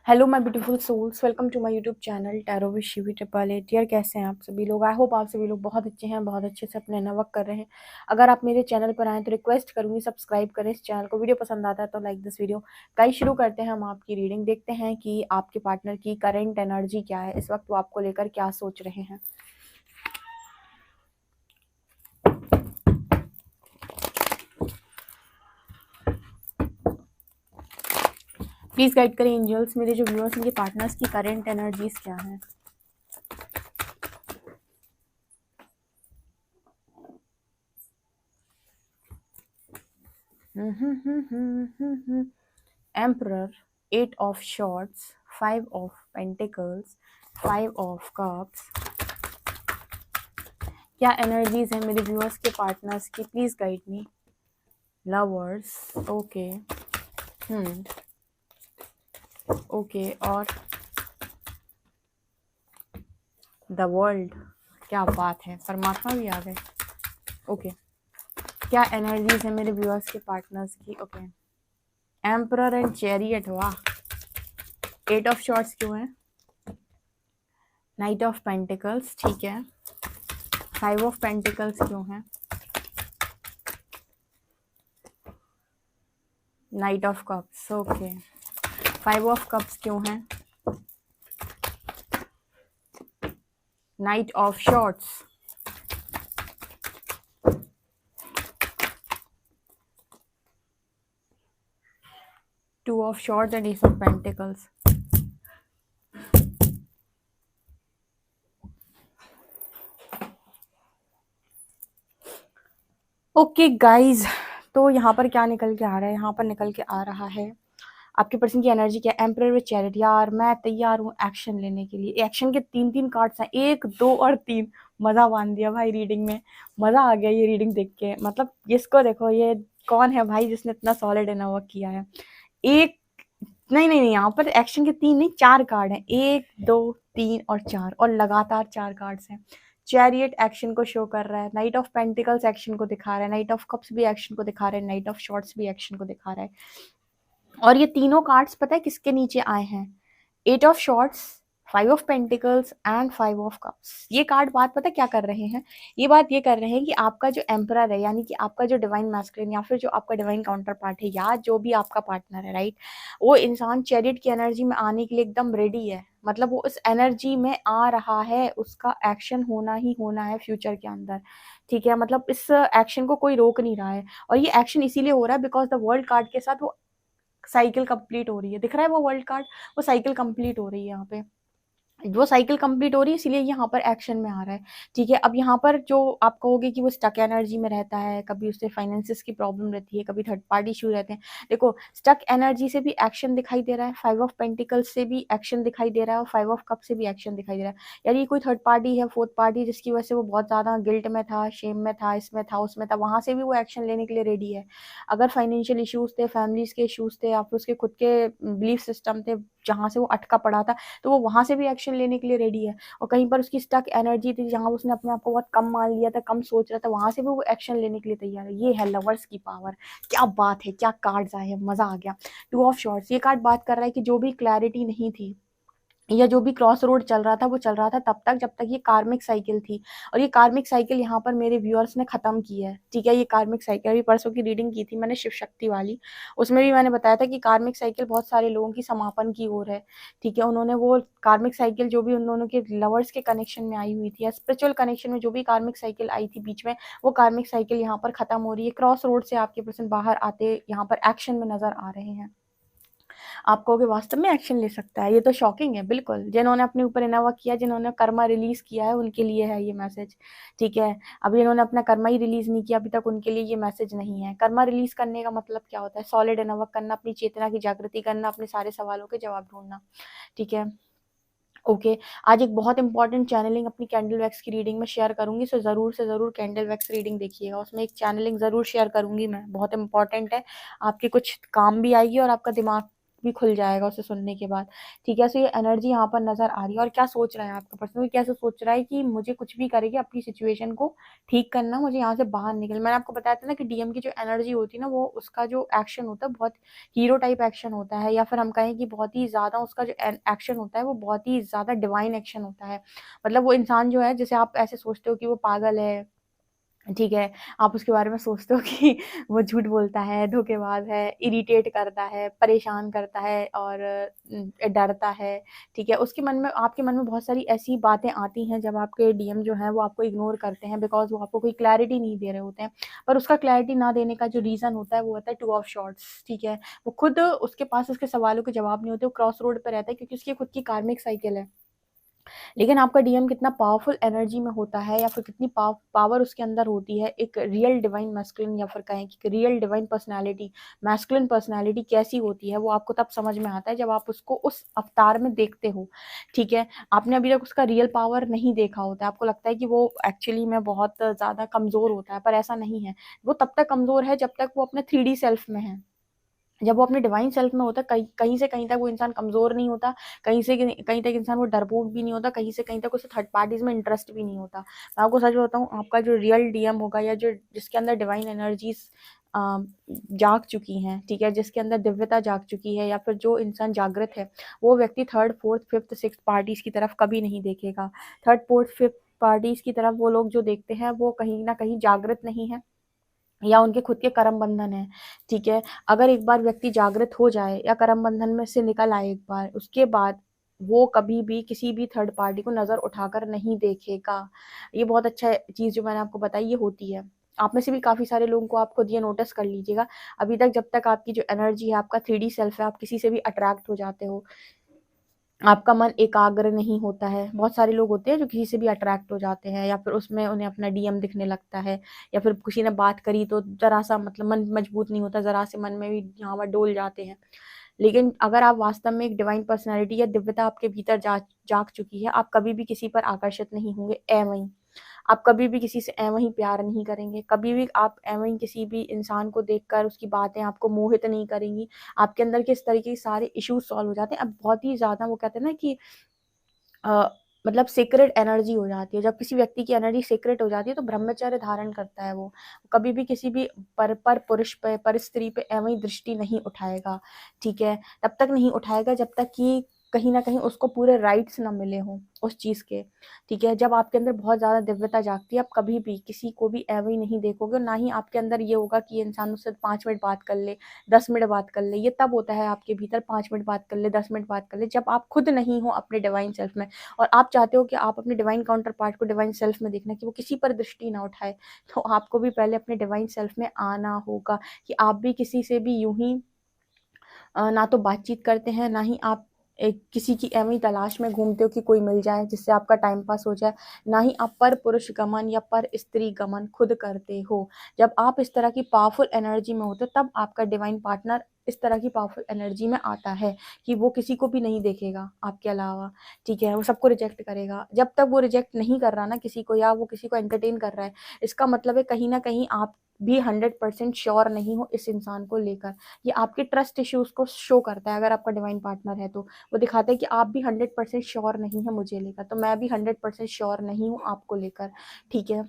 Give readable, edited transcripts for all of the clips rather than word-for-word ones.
Hello my beautiful souls, welcome to my YouTube channel tarot with Shivi triple eight. यार कैसे हैं आप सभी लोग? आई होप आप सभी लोग बहुत अच्छे हैं, बहुत अच्छे से अपने वर्क कर रहे हैं। अगर आप मेरे चैनल पर आए तो रिक्वेस्ट करूंगी सब्सक्राइब करें इस चैनल को। वीडियो पसंद आता है तो लाइक दिस वीडियो। गाइस शुरू करते हैं हम आपकी रीडिंग। देखते हैं कि आपके पार्टनर की करंट एनर्जी क्या है, इस वक्त वो आपको लेकर क्या सोच रहे हैं। प्लीज गाइड करें एंजल्स, मेरे जो व्यूअर्स उनके पार्टनर्स की करंट एनर्जीज क्या है। Emperor, 8 of Swords, 5 of Pentacles, 5 of Cups। क्या एनर्जीज है मेरे व्यूअर्स के पार्टनर्स की? Please guide me. Lovers, okay, okay, और द वर्ल्ड। क्या बात है, परमात्मा भी आ गए। ओके, क्या एनर्जीज है मेरे व्यूअर्स के पार्टनर्स की? ओके, एम्परर एंड चैरियट, वाह। 8 ऑफ शॉर्ट्स क्यों है? नाइट ऑफ पेंटिकल्स, ठीक है। 5 ऑफ पेंटिकल्स क्यों है? Night of cups, okay. 5 of cups क्यों है? Night of shorts, 2 of shorts and S of pentacles. Okay guys, तो यहाँ पर क्या निकल के आ रहा है? यहाँ पर निकल के आ रहा है आपके पर्सन की एनर्जी क्या? Emperor with chariot. यार मैं तैयार हूँ एक्शन लेने के लिए। एक्शन के 3 कार्ड्स हैं, 1, 2 और 3। मजा बांध दिया भाई रीडिंग में। मजा आ गया ये रीडिंग देख के। मतलब जिसको देखो, ये कौन है भाई जिसने इतना सॉलिड वर्क किया है? एक, नहीं नहीं नहीं, यहाँ पर एक्शन के 3 नहीं 4 कार्ड हैं। 1, 2, 3 और 4, और लगातार 4 कार्ड्स हैं। चैरियट एक्शन को शो कर रहा है, नाइट ऑफ पेंटिकल्स एक्शन को दिखा रहा है, नाइट ऑफ कप्स भी एक्शन को दिखा रहे हैं, नाइट ऑफ शॉर्ट्स भी एक्शन को दिखा रहा है। और ये तीनों कार्ड्स पता है किसके नीचे आए हैं? 8 of shorts, 5 of pentacles and 5 of cups. ये कार्ड बात पता क्या कर रहे हैं? ये बात ये कर रहे हैं कि आपका जो एम्परर है, यानी कि आपका जो डिवाइन मैस्कुलिन या फिर जो आपका डिवाइन काउंटर पार्ट है, या जो भी आपका पार्टनर है, राइट, वो इंसान चैरियट की एनर्जी में आने के लिए एकदम रेडी है। मतलब वो इस एनर्जी में आ रहा है, उसका एक्शन होना ही होना है फ्यूचर के अंदर। ठीक है, मतलब इस एक्शन को कोई रोक नहीं रहा है। और ये एक्शन इसीलिए हो रहा है बिकॉज द वर्ल्ड कार्ड के साथ वो साइकिल कंप्लीट हो रही है। दिख रहा है वो वर्ल्ड कार्ड? वो साइकिल कंप्लीट हो रही है यहाँ पे। वो साइकिल कंप्लीट हो रही है, इसीलिए यहाँ पर एक्शन में आ रहा है। ठीक है, अब यहाँ पर जो आप कहोगे कि वो स्टक एनर्जी में रहता है, कभी उससे फाइनेंसिस की प्रॉब्लम रहती है, कभी थर्ड पार्टी इशू रहते हैं। देखो, स्टक एनर्जी से भी एक्शन दिखाई दे रहा है, 5 ऑफ पेंटिकल्स से भी एक्शन दिखाई दे रहा है, और 5 ऑफ कप से भी एक्शन दिखाई दे रहा है। यार ये कोई थर्ड पार्टी है, फोर्थ पार्टी, जिसकी वजह से वो बहुत ज्यादा गिल्ट में था, शेम में था, इसमें था, उसमें था, वहां से भी वो एक्शन लेने के लिए रेडी है। अगर फाइनेंशियल इश्यूज थे, फैमिलीज के इश्यूज थे, या फिर उसके खुद के बिलीफ सिस्टम थे जहां से वो अटका पड़ा था, तो वो वहां से भी एक्शन लेने के लिए रेडी है। और कहीं पर उसकी स्टक एनर्जी थी जहां उसने अपने आप को बहुत कम मान लिया था, कम सोच रहा था, वहां से भी वो एक्शन लेने के लिए तैयार है। ये है लवर्स की पावर। क्या बात है, क्या कार्ड्स आए हैं, मजा आ गया। 2 ऑफ शॉर्ट्स, ये कार्ड बात कर रहा है कि जो भी क्लैरिटी नहीं थी, या जो भी क्रॉस रोड चल रहा था, वो चल रहा था तब तक जब तक ये कार्मिक साइकिल थी। और ये कार्मिक साइकिल यहाँ पर मेरे व्यूअर्स ने खत्म की है। ठीक है, ये कार्मिक साइकिल, अभी परसों की रीडिंग की थी मैंने शिव शक्ति वाली, उसमें भी मैंने बताया था कि कार्मिक साइकिल बहुत सारे लोगों की समापन की ओर है। ठीक है, उन्होंने वो कार्मिक साइकिल जो भी उन दोनों के लवर्स के कनेक्शन में आई हुई थी, या स्पिरिचुअल कनेक्शन में जो भी कार्मिक साइकिल आई थी बीच में, वो कार्मिक साइकिल यहाँ पर खत्म हो रही है। क्रॉस रोड से आपके पर्सन बाहर आते यहाँ पर एक्शन में नजर आ रहे हैं। आप कहोगे वास्तव में एक्शन ले सकता है? ये तो शॉकिंग है। बिल्कुल, जिन्होंने अपने ऊपर इनोवा किया, जिन्होंने कर्मा रिलीज किया है, उनके लिए है ये मैसेज। ठीक है, अभी जिन्होंने अपना कर्मा ही रिलीज नहीं किया अभी तक, उनके लिए ये मैसेज नहीं है। कर्मा रिलीज करने का मतलब क्या होता है? सॉलिड इनोवा करना, अपनी चेतना की जागृति करना, अपने सारे सवालों के जवाब ढूंढना। ठीक है, ओके। आज एक बहुत इंपॉर्टेंट चैनलिंग अपनी कैंडल वैक्स की रीडिंग में शेयर करूंगी, सो जरूर से जरूर कैंडल वैक्स रीडिंग देखिएगा। उसमें एक चैनलिंग जरूर शेयर करूंगी मैं, बहुत इंपॉर्टेंट है, आपके कुछ काम भी आएगी और आपका दिमाग भी खुल जाएगा उसे सुनने के बाद। ठीक है, सो ये एनर्जी यहाँ पर नज़र आ रही है। और क्या सोच रहा है आपका पर्सन, वो कैसे सोच रहा है कि मुझे कुछ भी करके अपनी सिचुएशन को ठीक करना, मुझे यहाँ से बाहर निकल। मैंने आपको बताया था ना कि डीएम की जो एनर्जी होती है ना, वो उसका जो एक्शन होता है बहुत हीरो टाइप एक्शन होता है, या फिर हम कहें कि बहुत ही ज़्यादा उसका जो एक्शन होता है वो बहुत ही ज़्यादा डिवाइन एक्शन होता है। मतलब वो इंसान जो है, जैसे आप ऐसे सोचते हो कि वो पागल है, ठीक है, आप उसके बारे में सोचते हो कि वो झूठ बोलता है, धोखेबाज है, इरिटेट करता है, परेशान करता है और डरता है, ठीक है। उसके मन में, आपके मन में बहुत सारी ऐसी बातें आती हैं जब आपके डीएम जो हैं वो आपको इग्नोर करते हैं, बिकॉज़ वो आपको कोई क्लैरिटी नहीं दे रहे होते हैं। पर उसका क्लैरिटी ना देने का जो रीज़न होता है वो होता है टू ऑफ शॉर्ट्स, ठीक है। वो खुद, उसके पास उसके सवालों के जवाब नहीं होते, वो क्रॉस रोड पे रहता है क्योंकि उसकी खुद की कार्मिक साइकिल है। लेकिन आपका डीएम कितना पावरफुल एनर्जी में होता है, या फिर कितनी पावर उसके अंदर होती है, एक रियल डिवाइन मैस्कुलिन, या फिर कहें कि real divine personality, masculine personality कैसी होती है, वो आपको तब समझ में आता है जब आप उसको उस अवतार में देखते हो। ठीक है, आपने अभी तक उसका रियल पावर नहीं देखा होता है, आपको लगता है कि वो एक्चुअली में बहुत ज़्यादा कमज़ोर होता है, पर ऐसा नहीं है। वो तब तक कमज़ोर है जब तक वो अपने 3D सेल्फ में है। जब वो अपने डिवाइन सेल्फ में होता है, कहीं कहीं से कहीं तक वो इंसान कमज़ोर नहीं होता, कहीं से कहीं तक इंसान वो डरपोक भी नहीं होता, कहीं से कहीं तक उसे थर्ड पार्टीज़ में इंटरेस्ट भी नहीं होता। मैं आपको सच बताऊँ, आपका जो रियल डीएम होगा, या जो जिसके अंदर डिवाइन एनर्जीज़ अ, जाग चुकी हैं, ठीक है, जिसके अंदर दिव्यता जाग चुकी है, या फिर जो इंसान जागृत है, वो व्यक्ति third, fourth, fifth, sixth parties की तरफ कभी नहीं देखेगा। थर्ड, फोर्थ, फिफ्थ पार्टीज़ की तरफ वो लोग जो देखते हैं, वो कहीं न कहीं जागृत नहीं है, या उनके खुद के कर्म बंधन है, ठीक है। अगर एक बार व्यक्ति जागृत हो जाए या कर्म बंधन में से निकल आए एक बार, उसके बाद वो कभी भी किसी भी थर्ड पार्टी को नज़र उठाकर नहीं देखेगा। ये बहुत अच्छा चीज़ जो मैंने आपको बताई, ये होती है। आप में से भी काफ़ी सारे लोगों को आप खुद ये नोटिस कर लीजिएगा। अभी तक जब तक आपकी जो एनर्जी है, आपका 3D सेल्फ है, आप किसी से भी अट्रैक्ट हो जाते हो, आपका मन एकाग्र नहीं होता है। बहुत सारे लोग होते हैं जो किसी से भी अट्रैक्ट हो जाते हैं, या फिर उसमें उन्हें अपना डीएम दिखने लगता है, या फिर किसी ने बात करी तो ज़रा-सा मतलब मन मजबूत नहीं होता, ज़रा से मन में भी यहाँ-वहाँ डोल जाते हैं। लेकिन अगर आप वास्तव में एक डिवाइन पर्सनैलिटी या दिव्यता आपके भीतर जाग चुकी है, आप कभी भी किसी पर आकर्षित नहीं होंगे एवं ही। आप कभी भी किसी से एवं ही प्यार नहीं करेंगे, कभी भी आप एवं ही किसी भी इंसान को देखकर उसकी बातें आपको मोहित नहीं करेंगी। आपके अंदर के इस तरीके के सारे इश्यूज़ सॉल्व हो जाते हैं। अब बहुत ही ज़्यादा वो कहते हैं ना कि अ, मतलब सीक्रेट एनर्जी हो जाती है। जब किसी व्यक्ति की एनर्जी सीक्रेट हो जाती है तो ब्रह्मचर्य धारण करता है वो। कभी भी किसी भी पर पुरुष पे, पर स्त्री पे एवं ही दृष्टि नहीं उठाएगा, ठीक है? तब तक नहीं उठाएगा जब तक कि कहीं न कहीं उसको पूरे राइट्स ना मिले हों उस चीज़ के, ठीक है? जब आपके अंदर बहुत ज़्यादा दिव्यता जागती है, आप कभी भी किसी को भी एवं ही नहीं देखोगे, और ना ही आपके अंदर ये होगा कि ये इंसान मुझसे 5 मिनट बात कर ले, 10 मिनट बात कर ले। ये तब होता है आपके भीतर, 5 मिनट बात कर ले, 10 मिनट बात कर ले, जब आप खुद नहीं हो अपने डिवाइन सेल्फ में। और आप चाहते हो कि आप अपने डिवाइन काउंटर पार्ट को डिवाइन सेल्फ में देखना, कि वो किसी पर दृष्टि ना उठाए, तो आपको भी पहले अपने डिवाइन सेल्फ में आना होगा, कि आप भी किसी से भी यूं ही ना तो बातचीत करते हैं, ना ही आप एक किसी की एवं ही तलाश में घूमते हो कि कोई मिल जाए जिससे आपका टाइम पास हो जाए, ना ही आप पर पुरुष गमन या पर स्त्री गमन खुद करते हो। जब आप इस तरह की पावरफुल एनर्जी में होते हो, तब आपका डिवाइन पार्टनर इस तरह की पावरफुल एनर्जी में आता है कि वो किसी को भी नहीं देखेगा आपके अलावा, ठीक है? वो सबको रिजेक्ट करेगा। जब तक वो रिजेक्ट नहीं कर रहा ना किसी को, या वो किसी को एंटरटेन कर रहा है, इसका मतलब है कहीं न कहीं आप भी 100% श्योर नहीं हो इस इंसान को लेकर। ये आपके ट्रस्ट इश्यूज़ को शो करता है। अगर आपका डिवाइन पार्टनर है तो वो दिखाता है कि आप भी 100% श्योर नहीं है मुझे लेकर, तो मैं भी 100% श्योर नहीं हूँ आपको लेकर, ठीक है?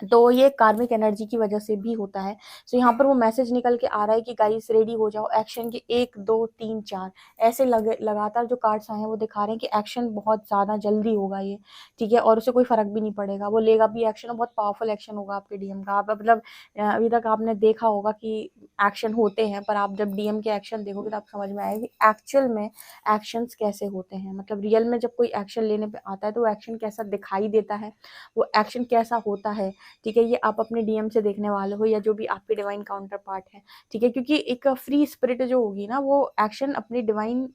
तो ये कार्मिक एनर्जी की वजह से भी होता है। सो यहाँ पर वो मैसेज निकल के आ रहा है कि गाइस रेडी हो जाओ एक्शन के। 1, 2, 3, 4 ऐसे लगातार जो कार्ड्स आए हैं वो दिखा रहे हैं कि एक्शन बहुत ज़्यादा जल्दी होगा ये, ठीक है? और उसे कोई फ़र्क भी नहीं पड़ेगा, वो लेगा भी एक्शन, और बहुत पावरफुल एक्शन होगा आपके डीएम का। आप मतलब अभी तक आपने देखा होगा कि एक्शन होते हैं, पर आप जब डीएम के एक्शन देखोगे तो आपको समझ में आएगा कि एक्चुअल में एक्शंस कैसे होते हैं। मतलब रियल में जब कोई एक्शन लेने पे आता है तो वो एक्शन कैसा दिखाई देता है, वो एक्शन कैसा होता है, ठीक है? ये आप अपने डीएम से देखने वाले हो, या जो भी आपके डिवाइन काउंटर पार्ट है, ठीक है? क्योंकि एक फ्री स्पिरिट जो होगी ना, वो एक्शन अपनी डिवाइन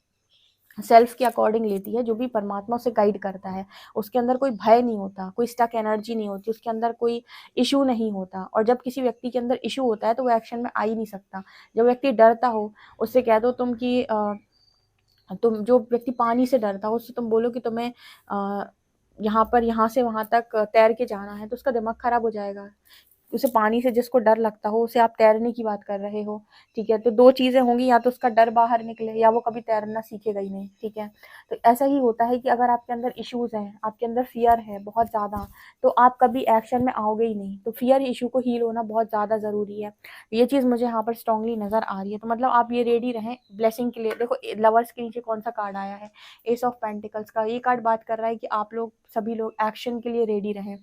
सेल्फ के अकॉर्डिंग लेती है, जो भी परमात्मा उसे गाइड करता है। उसके अंदर कोई भय नहीं होता, कोई स्टक एनर्जी नहीं होती, उसके अंदर कोई इश्यू नहीं होता। और जब किसी व्यक्ति के अंदर इश्यू होता है तो वो एक्शन में आ ही नहीं सकता। जब व्यक्ति डरता हो, उससे कह दो तुम कि तुम, जो व्यक्ति पानी से डरता हो उससे तुम बोलो कि तुम्हें यहाँ से वहाँ तक तैर के जाना है, तो उसका दिमाग खराब हो जाएगा। उसे पानी से जिसको डर लगता हो, उसे आप तैरने की बात कर रहे हो, ठीक है। तो 2 चीज़ें होंगी, या तो उसका डर बाहर निकले या वो कभी तैरना सीखेगा ही नहीं, ठीक है। तो ऐसा ही होता है कि अगर आपके अंदर इश्यूज़ हैं, आपके अंदर फ़ियर है बहुत ज़्यादा, तो आप कभी एक्शन में आओगे ही नहीं। तो फ़ियर इश्यू को हील होना बहुत ज़्यादा ज़रूरी है। ये चीज़ मुझे यहाँ पर स्ट्रांगली नज़र आ रही है। तो मतलब आप ये रेडी रहें ब्लेसिंग के लिए। देखो लवर्स के नीचे कौन-सा कार्ड आया है? एस ऑफ पेंटिकल्स का। ये कार्ड बात कर रहा है कि आप लोग सभी लोग एक्शन के लिए रेडी रहें।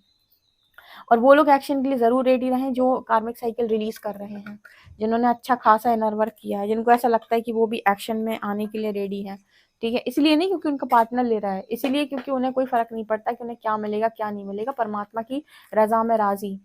और वो लोग एक्शन के लिए ज़रूर रेडी रहें जो कार्मिक साइकिल रिलीज़ कर रहे हैं, जिन्होंने अच्छा खासा इनर वर्क किया है, जिनको ऐसा लगता है कि वो भी एक्शन में आने के लिए रेडी है, ठीक है। इसलिए नहीं क्योंकि उनका पार्टनर ले रहा है, इसलिए क्योंकि उन्हें कोई फ़र्क नहीं पड़ता कि उन्हें क्या मिलेगा, क्या नहीं मिलेगा, परमात्मा की रज़ा में राज़ी।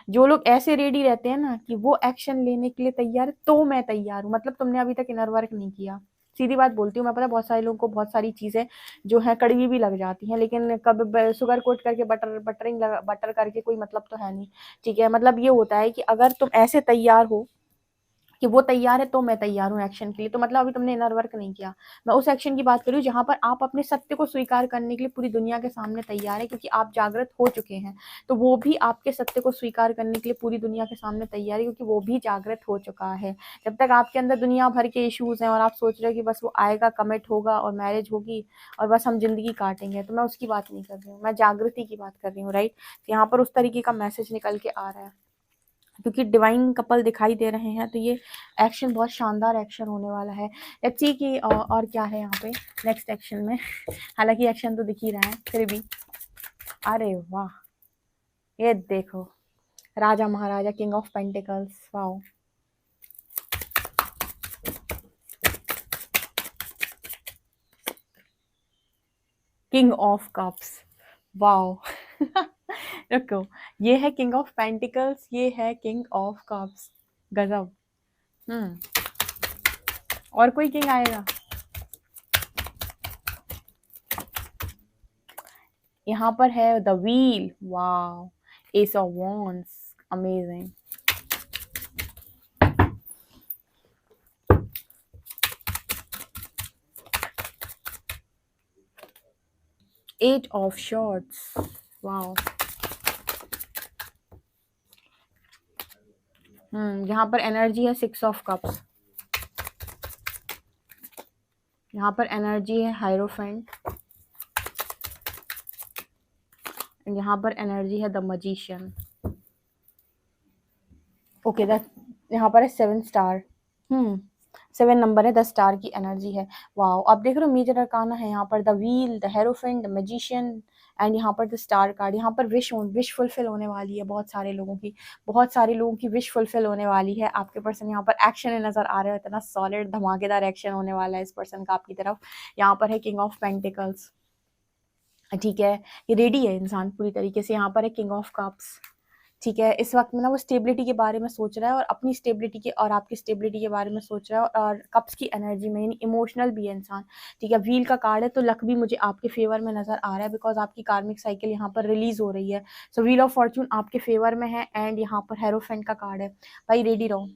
जो लोग ऐसे रेडी रहते हैं ना कि वो एक्शन लेने के लिए तैयार है, तो मैं तैयार हूँ, मतलब तुमने अभी तक इनर वर्क नहीं किया। सीधी बात बोलती हूँ मैं, पता है बहुत सारे लोगों को बहुत सारी चीज़ें जो हैं कड़वी भी लग जाती हैं, लेकिन कब शुगर कोट करके बटर करके कोई मतलब तो है नहीं, ठीक है। मतलब ये होता है कि अगर तुम ऐसे तैयार हो कि वो तैयार है तो मैं तैयार हूँ एक्शन के लिए, तो मतलब अभी तुमने इनर वर्क नहीं किया। मैं उस एक्शन की बात कर रही हूँ जहाँ पर आप अपने सत्य को स्वीकार करने के लिए पूरी दुनिया के सामने तैयार है, क्योंकि आप जागृत हो चुके हैं। तो वो भी आपके सत्य को स्वीकार करने के लिए पूरी दुनिया के सामने तैयार है, क्योंकि वो भी जागृत हो चुका है। जब तक आपके अंदर दुनिया भर के इश्यूज हैं और आप सोच रहे हो कि बस वो आएगा, कमिट होगा और मैरिज होगी और बस हम जिंदगी काटेंगे, तो मैं उसकी बात नहीं कर रही हूँ, मैं जागृति की बात कर रही हूँ, राइट। यहाँ पर उस तरीके का मैसेज निकल के आ रहा है, क्योंकि डिवाइन कपल दिखाई दे रहे हैं, तो ये एक्शन बहुत शानदार एक्शन होने वाला है। लेट्स सी कि और क्या है यहाँ पे नेक्स्ट एक्शन में। हालांकि एक्शन तो दिख ही रहा है फिर भी। अरे वाह, ये देखो राजा महाराजा, king of pentacles, wow. King of cups, wow. रुको, ये है किंग ऑफ पेंटिकल्स, ये है किंग ऑफ कप्स, गजब। और कोई किंग आएगा? यहाँ पर है the wheel, wow, ace of wands, amazing. Eight of swords, wow. यहाँ पर एनर्जी है सिक्स ऑफ कप्स, यहाँ पर एनर्जी है हायरोफेंट, एंड यहाँ पर एनर्जी है द मजिशियन। ओके, यहाँ पर है 7 स्टार। 7 नंबर है, 10 स्टार की एनर्जी है। वाओ, आप देख रहे हो मेजर अरकाना है यहाँ पर the wheel, the hierophant, the magician, and यहाँ पर द स्टार कार्ड। यहाँ पर विश फुलफिल होने वाली है बहुत सारे लोगों की, बहुत सारे लोगों की विश फुलफिल होने वाली है। आपके पर्सन यहाँ पर एक्शन में नजर आ रहे हो, इतना सॉलिड धमाकेदार एक्शन होने वाला है इस पर्सन का आपकी तरफ। यहाँ पर है किंग ऑफ पेंटिकल्स, ठीक है, ये रेडी है इंसान पूरी तरीके से। यहाँ पर है किंग ऑफ कप्स, ठीक है। इस वक्त में ना वो स्टेबिलिटी के बारे में सोच रहा है, और अपनी स्टेबिलिटी के और आपकी स्टेबिलिटी के बारे में सोच रहा है, और कप्स की एनर्जी में यानी इमोशनल भी है इंसान, ठीक है। व्हील का कार्ड है, तो लक भी मुझे आपके फेवर में नजर आ रहा है, बिकॉज आपकी कार्मिक साइकिल यहाँ पर रिलीज हो रही है। सो व्हील ऑफ फॉर्चून आपके फेवर में है, एंड यहाँ पर हेरोफेंट का कार्ड है। भाई रेडी रहो,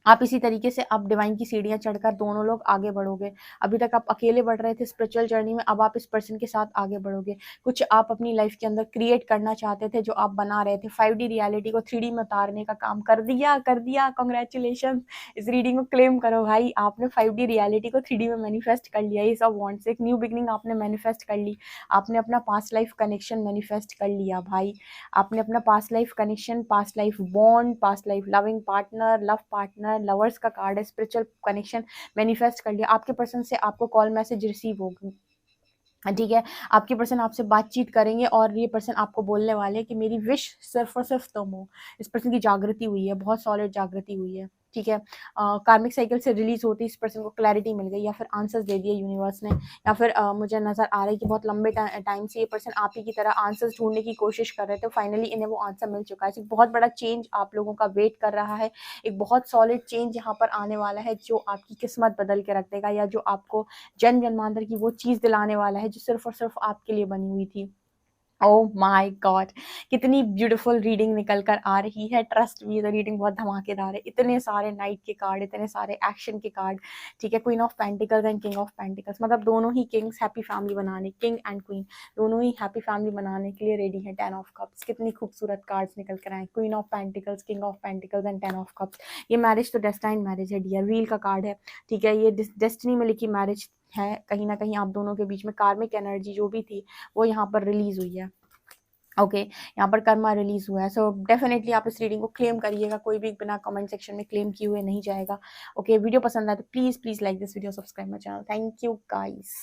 आप इसी तरीके से आप डिवाइन की सीढ़ियां चढ़कर दोनों लोग आगे बढ़ोगे। अभी तक आप अकेले बढ़ रहे थे स्पिरिचुअल जर्नी में, अब आप इस पर्सन के साथ आगे बढ़ोगे। कुछ आप अपनी लाइफ के अंदर क्रिएट करना चाहते थे जो आप बना रहे थे, 5D रियलिटी को 3D में उतारने का काम कर दिया, कर दिया। कॉन्ग्रेचुलेशन, इस रीडिंग को क्लेम करो भाई, आपने 5D रियलिटी को 3D में मैनिफेस्ट कर लिया। ये सब वांट से एक न्यू बिगनिंग आपने मैनिफेस्ट कर ली, आपने अपना पास्ट लाइफ कनेक्शन मैनिफेस्ट कर लिया भाई। आपने अपना past life connection, past life bond, past life loving partner, love partner, lovers का कार्ड है, स्पिरिचुअल कनेक्शन मैनिफेस्ट कर लिया। आपके पर्सन से आपको कॉल मैसेज रिसीव होगी, ठीक है। आपके पर्सन आपसे बातचीत करेंगे, और ये पर्सन आपको बोलने वाले हैं कि मेरी विश सिर्फ और सिर्फ तुम हो। इस पर्सन की जागृति हुई है, बहुत सॉलिड जागृति हुई है, ठीक है। कार्मिक साइकिल से रिलीज होती इस पर्सन को क्लैरिटी मिल गई, या फिर आंसर्स दे दिए यूनिवर्स ने, या फिर मुझे नजर आ रहा है कि बहुत लंबे टाइम से ये पर्सन आप ही की तरह आंसर्स ढूंढने की कोशिश कर रहे थे, फाइनली इन्हें वो आंसर मिल चुका है। एक बहुत बड़ा चेंज आप लोगों का वेट कर रहा है, एक बहुत सॉलिड चेंज यहाँ पर आने वाला है, जो आपकी किस्मत बदल के रख देगा, या जो आपको जन्मांतर की वो चीज़ दिलाने वाला है जो सिर्फ और सिर्फ आपके लिए बनी हुई थी। ओह माय गॉड, कितनी ब्यूटीफुल रीडिंग निकल कर आ रही है। ट्रस्ट मी, ये रीडिंग बहुत धमाकेदार है। इतने सारे नाइट के कार्ड, इतने सारे एक्शन के कार्ड, ठीक है। Queen of pentacles and king of pentacles, मतलब दोनों ही किंग्स हैप्पी फैमिली बनाने, किंग एंड क्वीन दोनों ही हैप्पी फैमिली बनाने के लिए रेडी है। 10 ऑफ कप्स, कितनी खूबसूरत कार्ड्स निकल कर आए। Queen of pentacles, king of pentacles and 10 of cups. ये मैरिज तो डेस्टाइन मैरिज है डियर, व्हील का कार्ड है, ठीक है। ये डेस्टिनी में लिखी मैरिज है। कहीं ना कहीं आप दोनों के बीच में कार्मिक एनर्जी जो भी थी वो यहाँ पर रिलीज हुई है। ओके, यहाँ पर कर्मा रिलीज हुआ है। सो डेफिनेटली आप इस रीडिंग को क्लेम करिएगा, कोई भी बिना कमेंट सेक्शन में क्लेम किए हुए नहीं जाएगा। ओके, वीडियो पसंद आए तो please please like this video, subscribe my channel. Thank you guys.